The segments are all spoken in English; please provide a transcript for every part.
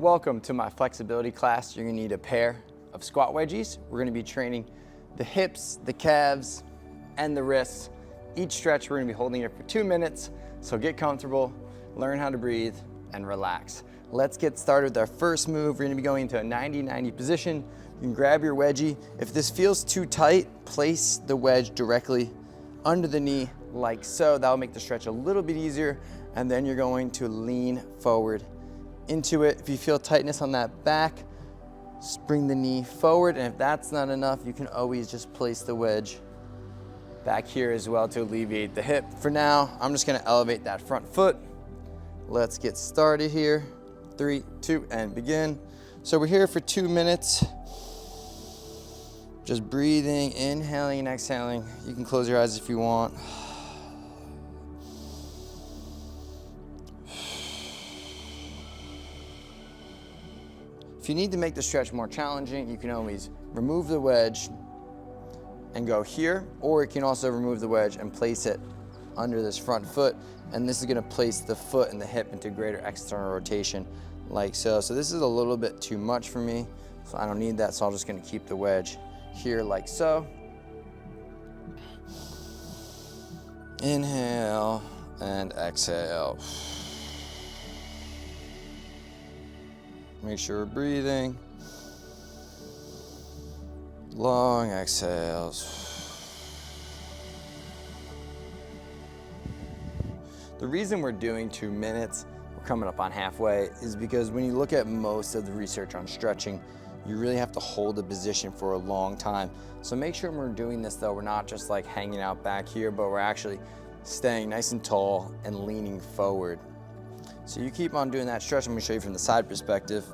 Welcome to my flexibility class. You're gonna need a pair of squat wedgies. We're gonna be training the hips, the calves, and the wrists. Each stretch, we're gonna be holding it for 2 minutes. So get comfortable, learn how to breathe, and relax. Let's get started with our first move. We're gonna be going into a 90-90 position. You can grab your wedgie. If this feels too tight, place the wedge directly under the knee like so. That'll make the stretch a little bit easier. And then you're going to lean forward into it. If you feel tightness on that back, bring the knee forward. And if that's not enough, you can always just place the wedge back here as well to alleviate the hip. For now, I'm just gonna elevate that front foot. Let's get started here. 3, 2, and begin. So we're here for 2 minutes. Just breathing, inhaling and exhaling. You can close your eyes if you want. If you need to make the stretch more challenging, you can always remove the wedge and go here, or you can also remove the wedge and place it under this front foot. And this is gonna place the foot and the hip into greater external rotation like so. So this is a little bit too much for me, so I don't need that. So I'm just gonna keep the wedge here like so. Inhale and exhale. Make sure we're breathing. Long exhales. The reason we're doing 2 minutes, we're coming up on halfway, is because when you look at most of the research on stretching, you really have to hold a position for a long time. So make sure when we're doing this though, we're not just like hanging out back here, but we're actually staying nice and tall and leaning forward. So you keep on doing that stretch. I'm gonna show you from the side perspective.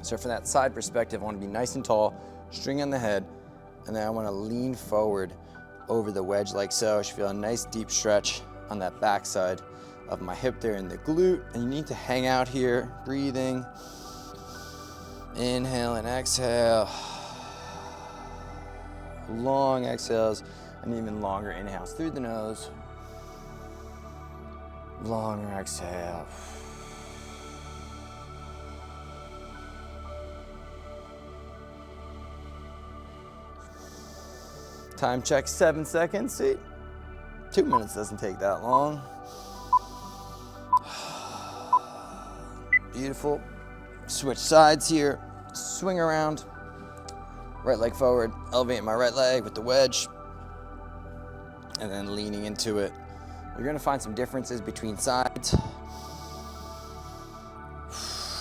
So from that side perspective, I wanna be nice and tall, string on the head, and then I wanna lean forward over the wedge like so. I should feel a nice deep stretch on that back side of my hip there in the glute. And you need to hang out here, breathing. Inhale and exhale. Long exhales and even longer inhales through the nose. Longer exhale. Time check, 7 seconds. See, 2 minutes doesn't take that long. Beautiful. Switch sides here. Swing around. Right leg forward. Elevate my right leg with the wedge. And then leaning into it. You're gonna find some differences between sides.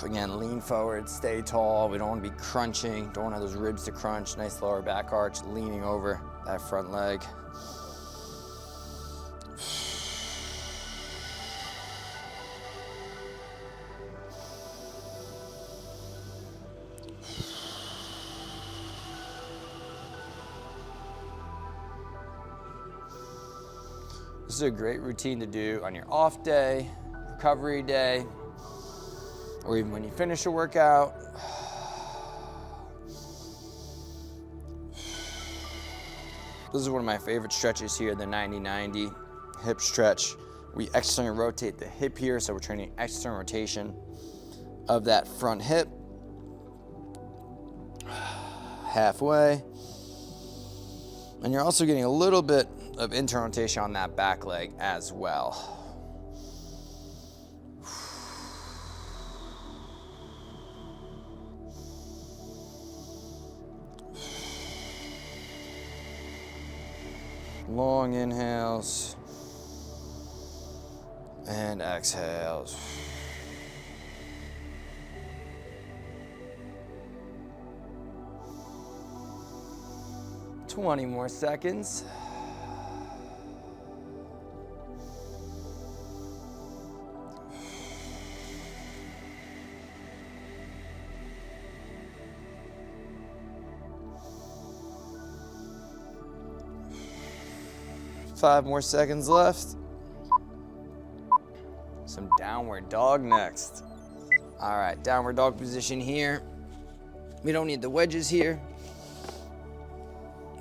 Again, lean forward, stay tall. We don't wanna be crunching. Don't want those ribs to crunch. Nice lower back arch, leaning over that front leg. This is a great routine to do on your off day, recovery day, or even when you finish a workout. This is one of my favorite stretches here, the 90-90 hip stretch. We externally rotate the hip here, so we're training external rotation of that front hip. Halfway. And you're also getting a little bit of internal rotation on that back leg as well. Long inhales and exhales. Twenty more seconds. Five more seconds left. Some downward dog next. All right, downward dog position here. We don't need the wedges here.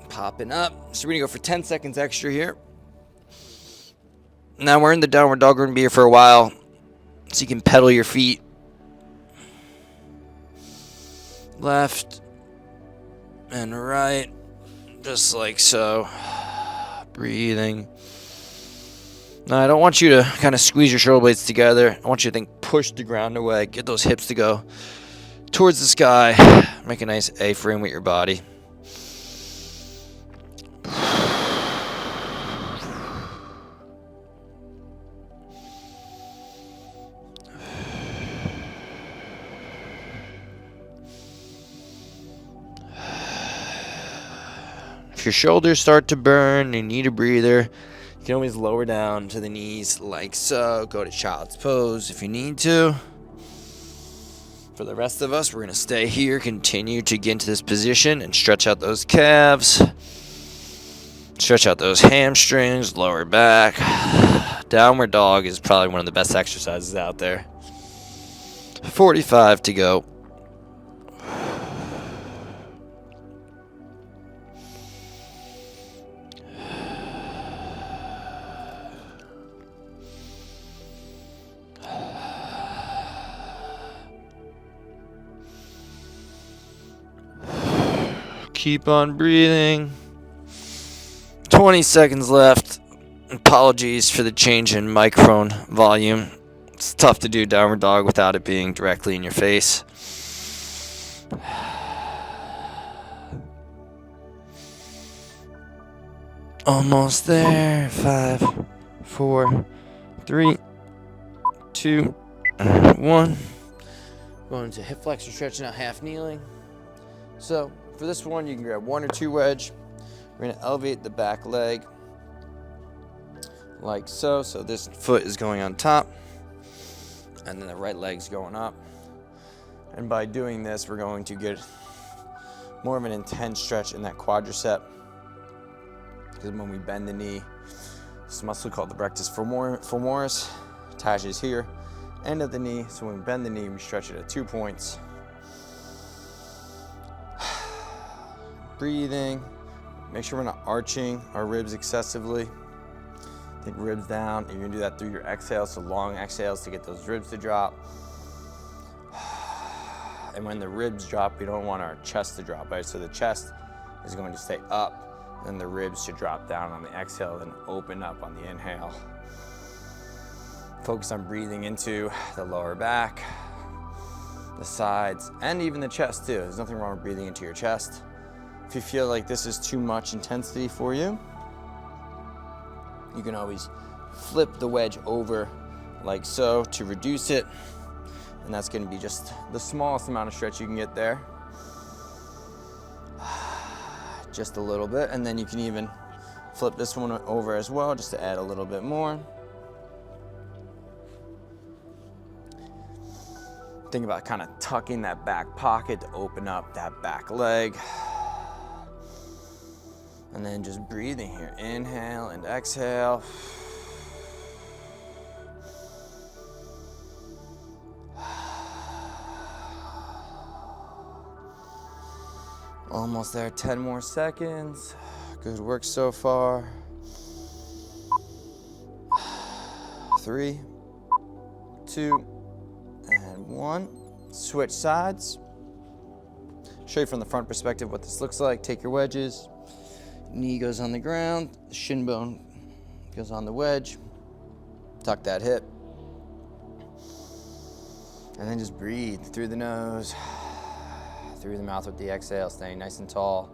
Popping up. So we're gonna go for 10 seconds extra here. Now we're in the downward dog. We're gonna be here for a while, so you can pedal your feet left and right, just like so. Breathing. Now, I don't want you to kind of squeeze your shoulder blades together. I want you to think push the ground away. Get those hips to go towards the sky. Make a nice A-frame with your body. If your shoulders start to burn and you need a breather, you can always lower down to the knees like so. Go to child's pose if you need to. For the rest of us, we're going to stay here, continue to get into this position and stretch out those calves. Stretch out those hamstrings, lower back. Downward dog is probably one of the best exercises out there. 45 to go. Keep on breathing. 20 seconds left. Apologies for the change in microphone volume. It's tough to do downward dog without it being directly in your face. Almost there. 5, 4, 3, 2, 1. Going to hip flexor stretch now, half kneeling. So for this one, you can grab 1 or 2 wedge. We're going to elevate the back leg like so. So this foot is going on top, and then the right leg's going up. And by doing this, we're going to get more of an intense stretch in that quadricep. Because when we bend the knee, this muscle called the rectus femoris attaches here, end of the knee. So when we bend the knee, we stretch it at 2 points. Breathing. Make sure we're not arching our ribs excessively. Think ribs down. You're gonna do that through your exhale, so long exhales to get those ribs to drop. And when the ribs drop, we don't want our chest to drop, right? So the chest is going to stay up, and the ribs should drop down on the exhale and open up on the inhale. Focus on breathing into the lower back, the sides, and even the chest too. There's nothing wrong with breathing into your chest. If you feel like this is too much intensity for you, you can always flip the wedge over like so to reduce it. And that's going to be just the smallest amount of stretch you can get there. Just a little bit. And then you can even flip this one over as well, just to add a little bit more. Think about kind of tucking that back pocket to open up that back leg. And then just breathing here. Inhale and exhale. Almost there, 10 more seconds. Good work so far. 3, 2, and 1. Switch sides. Show you from the front perspective what this looks like. Take your wedges. Knee goes on the ground, shin bone goes on the wedge. Tuck that hip. And then just breathe through the nose, through the mouth with the exhale, staying nice and tall.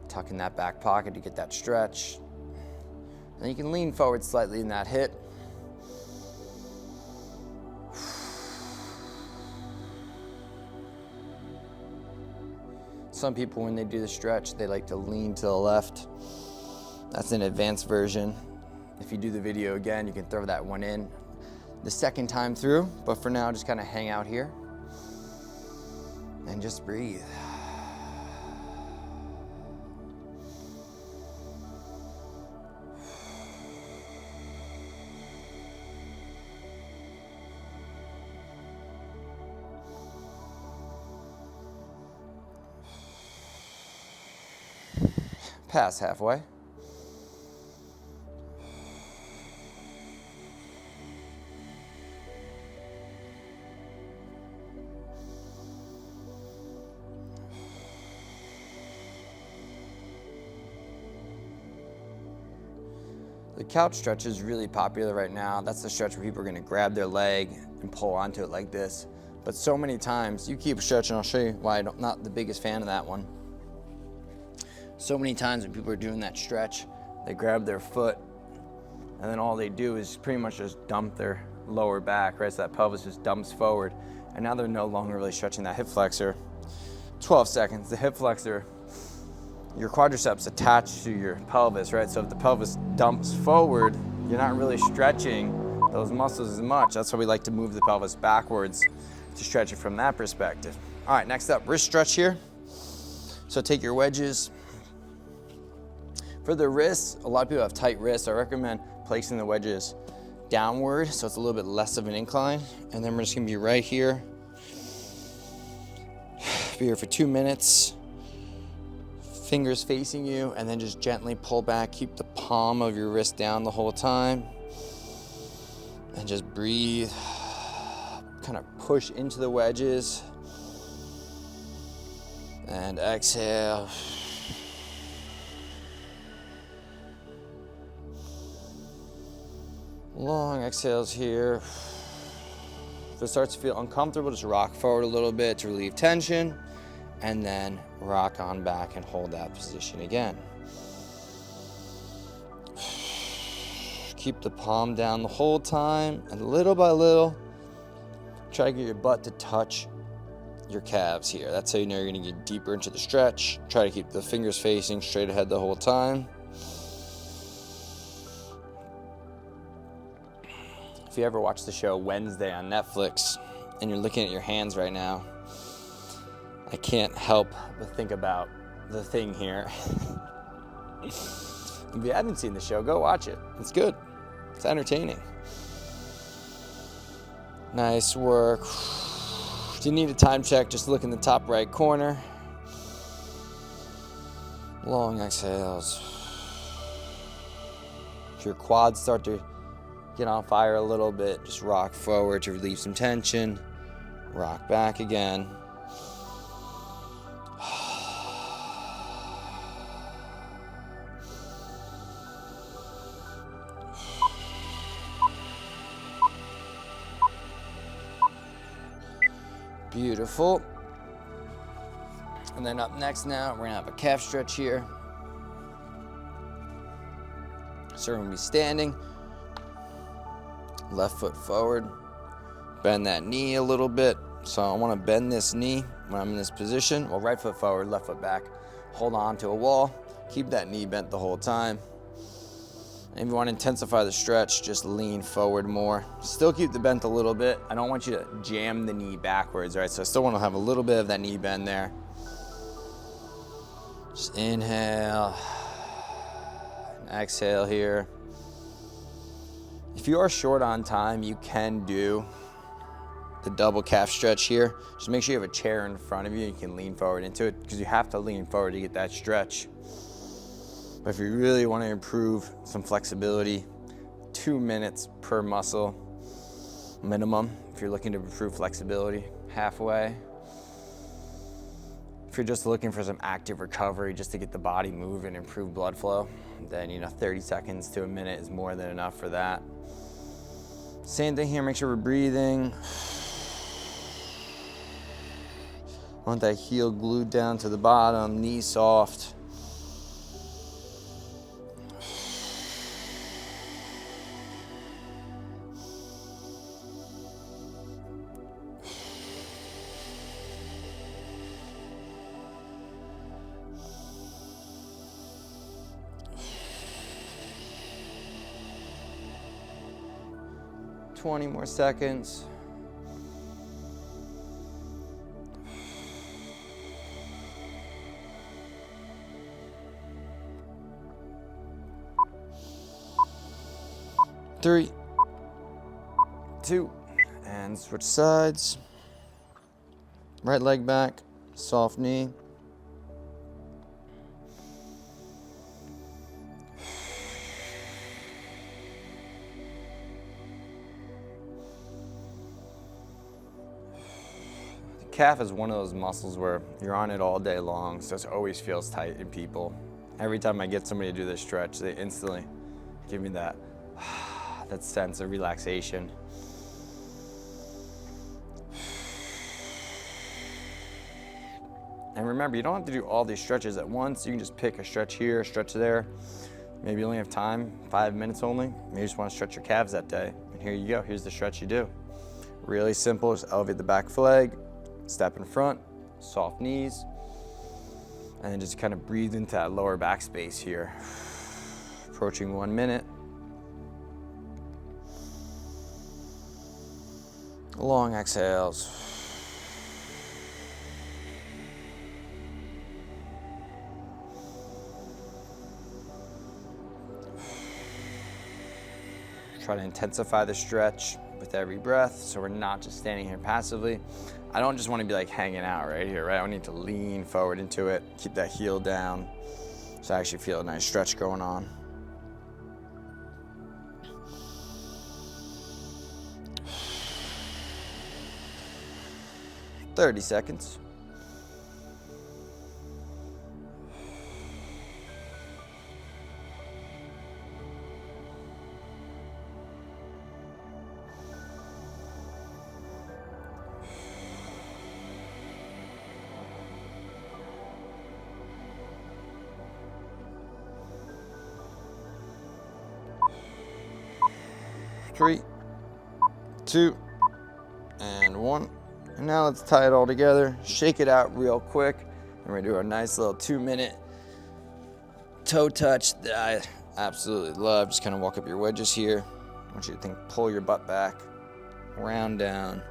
Tuck in that back pocket to get that stretch. Then you can lean forward slightly in that hip. Some people, when they do the stretch, they like to lean to the left. That's an advanced version. If you do the video again, you can throw that one in the second time through, but for now, just kind of hang out here and just breathe. Pass halfway. The couch stretch is really popular right now. That's the stretch where people are gonna grab their leg and pull onto it like this. But so many times, you keep stretching, I'll show you why I'm not the biggest fan of that one. So many times when people are doing that stretch, they grab their foot and then all they do is pretty much just dump their lower back, right? So that pelvis just dumps forward. And now they're no longer really stretching that hip flexor. 12 seconds, the hip flexor, your quadriceps attached to your pelvis, right? So if the pelvis dumps forward, you're not really stretching those muscles as much. That's why we like to move the pelvis backwards to stretch it from that perspective. All right, next up, wrist stretch here. So take your wedges. For the wrists, a lot of people have tight wrists. I recommend placing the wedges downward so it's a little bit less of an incline. And then we're just gonna be right here. Be here for 2 minutes. Fingers facing you, and then just gently pull back. Keep the palm of your wrist down the whole time. And just breathe. Kind of push into the wedges. And exhale. Long exhales here. If it starts to feel uncomfortable, just rock forward a little bit to relieve tension, and then rock on back and hold that position again. Keep the palm down the whole time, and little by little, try to get your butt to touch your calves here. That's how you know you're gonna get deeper into the stretch. Try to keep the fingers facing straight ahead the whole time. If you ever watch the show Wednesday on Netflix and you're looking at your hands right now, I can't help but think about the thing here. If you haven't seen the show, go watch it. It's good. It's entertaining. Nice work. If you need a time check, just look in the top right corner. Long exhales. If your quads start to get on fire a little bit, just rock forward to relieve some tension. Rock back again. Beautiful. And then up next now, we're gonna have a calf stretch here. So we're gonna be standing. Left foot forward, bend that knee a little bit. So I want to bend this knee when I'm in this position. Well, right foot forward, left foot back. Hold on to a wall. Keep that knee bent the whole time. And if you want to intensify the stretch, just lean forward more. Still keep the bent a little bit. I don't want you to jam the knee backwards, right? So I still want to have a little bit of that knee bend there. Just inhale and exhale here. If you are short on time, you can do the double calf stretch here. Just make sure you have a chair in front of you and you can lean forward into it, because you have to lean forward to get that stretch. But if you really want to improve some flexibility, 2 minutes per muscle minimum. If you're looking to improve flexibility, halfway. If you're just looking for some active recovery just to get the body moving and improve blood flow, then 30 seconds to a minute is more than enough for that. Same thing here, make sure we're breathing. Want that heel glued down to the bottom, knee soft. Twenty more seconds. Three, two, and switch sides. Right leg back, soft knee. Calf is one of those muscles where you're on it all day long, so it always feels tight in people. Every time I get somebody to do this stretch, they instantly Give me that, that sense of relaxation. And remember, you don't have to do all these stretches at once. You can just pick a stretch here, a stretch there. Maybe you only have time, 5 minutes only. Maybe you just want to stretch your calves that day. And here you go, here's the stretch you do. Really simple, just elevate the back leg, step in front, soft knees, and then just kind of breathe into that lower back space here. Approaching 1 minute. Long exhales. Try to intensify the stretch with every breath, so we're not just standing here passively. I don't just want to be like hanging out right here, right? I need to lean forward into it, keep that heel down, so I actually feel a nice stretch going on. "30 seconds. Three, two, and one. And now let's tie it all together, shake it out real quick, and we're gonna do a nice little 2-minute toe touch that I absolutely love. Just kind of walk up your wedges here. I want you to pull your butt back, round down.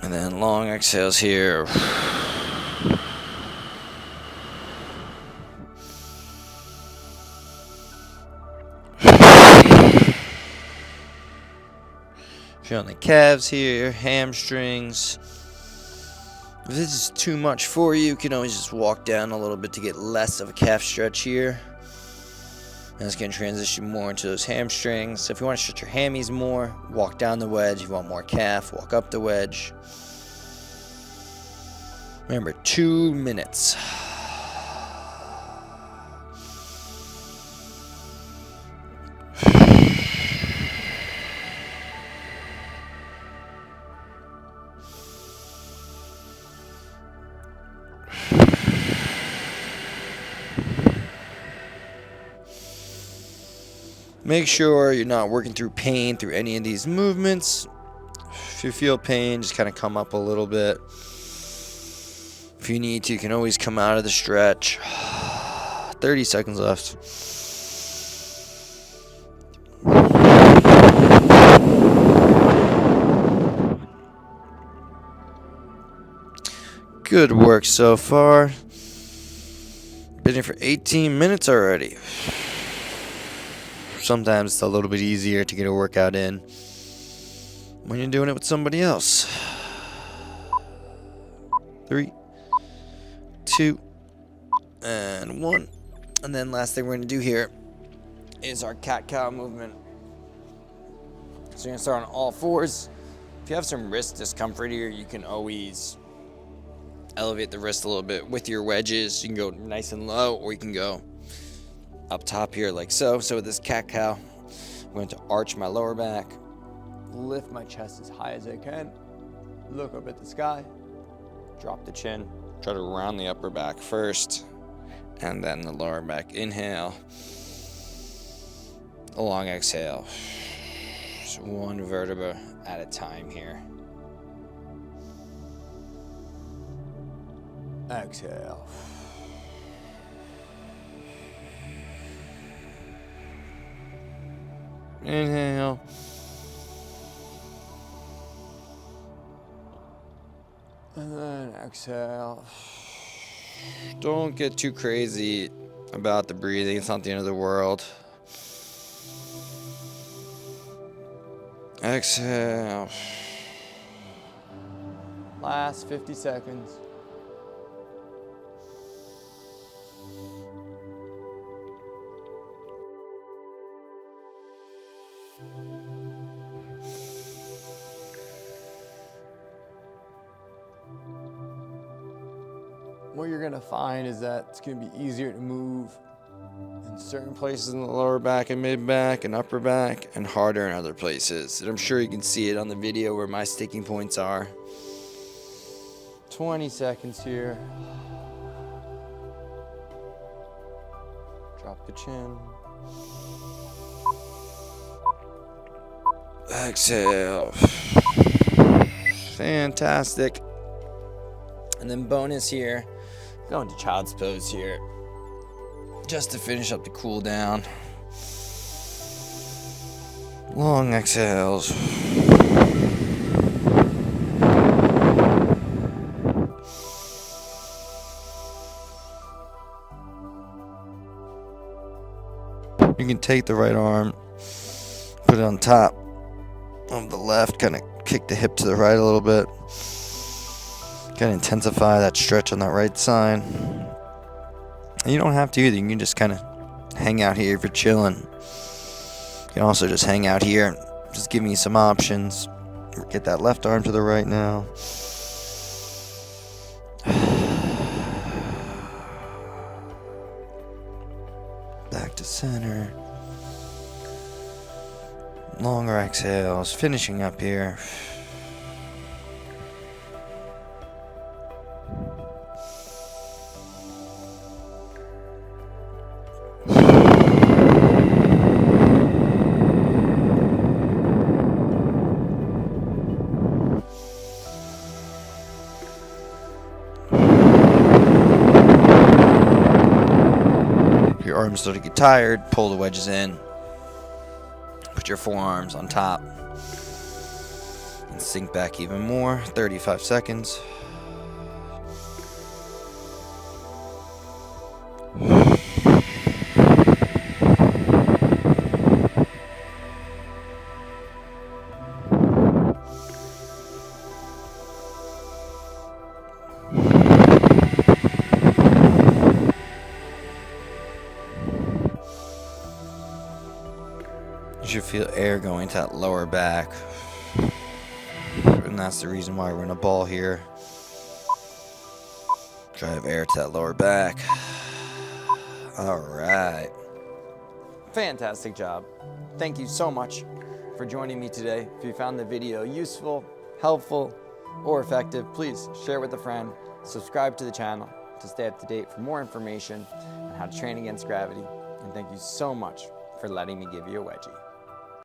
And then long exhales here. Feeling the calves here, hamstrings. If this is too much for you, you can always just walk down a little bit to get less of a calf stretch here. And it's going to transition more into those hamstrings. So if you want to stretch your hammies more, walk down the wedge. If you want more calf, walk up the wedge. Remember, 2 minutes. Make sure you're not working through pain through any of these movements. If you feel pain, just kind of come up a little bit. If you need to, you can always come out of the stretch. 30 seconds left. Good work so far. Been here for 18 minutes already. Sometimes it's a little bit easier to get a workout in when you're doing it with somebody else. 3, 2, and 1. And then last thing we're going to do here is our cat-cow movement. So you're going to start on all fours. If you have some wrist discomfort here, you can always elevate the wrist a little bit with your wedges. You can go nice and low, or you can go up top here like so. So with this cat-cow, I'm going to arch my lower back, lift my chest as high as I can, look up at the sky, drop the chin, try to round the upper back first, and then the lower back. Inhale, a long exhale. Just one vertebra at a time here. Exhale. Inhale. And then exhale. Don't get too crazy about the breathing. It's not the end of the world. Exhale. Last 50 seconds. what you're gonna find is that it's gonna be easier to move in certain places in the lower back and mid back and upper back, and harder in other places. And I'm sure you can see it on the video where my sticking points are. 20 seconds here. Drop the chin. Exhale. Fantastic. And then bonus here, go into child's pose here, just to finish up the cool down. Long exhales. You can take the right arm, put it on top of the left, kind of kick the hip to the right a little bit. Kind of intensify that stretch on that right side. And you don't have to either. You can just kind of hang out here if you're chilling. You can also just hang out here. Just give me some options. Get that left arm to the right now. Back to center. Longer exhales. Finishing up here. If your arms start to get tired, pull the wedges in. Put your forearms on top. And sink back even more. 35 seconds. You should feel air going to that lower back. And that's the reason why we're in a ball here. Drive air to that lower back. All right. Fantastic job. Thank you so much for joining me today. If you found the video useful, helpful, or effective, please share with a friend. Subscribe to the channel to stay up to date for more information on how to train against gravity. And thank you so much for letting me give you a wedgie.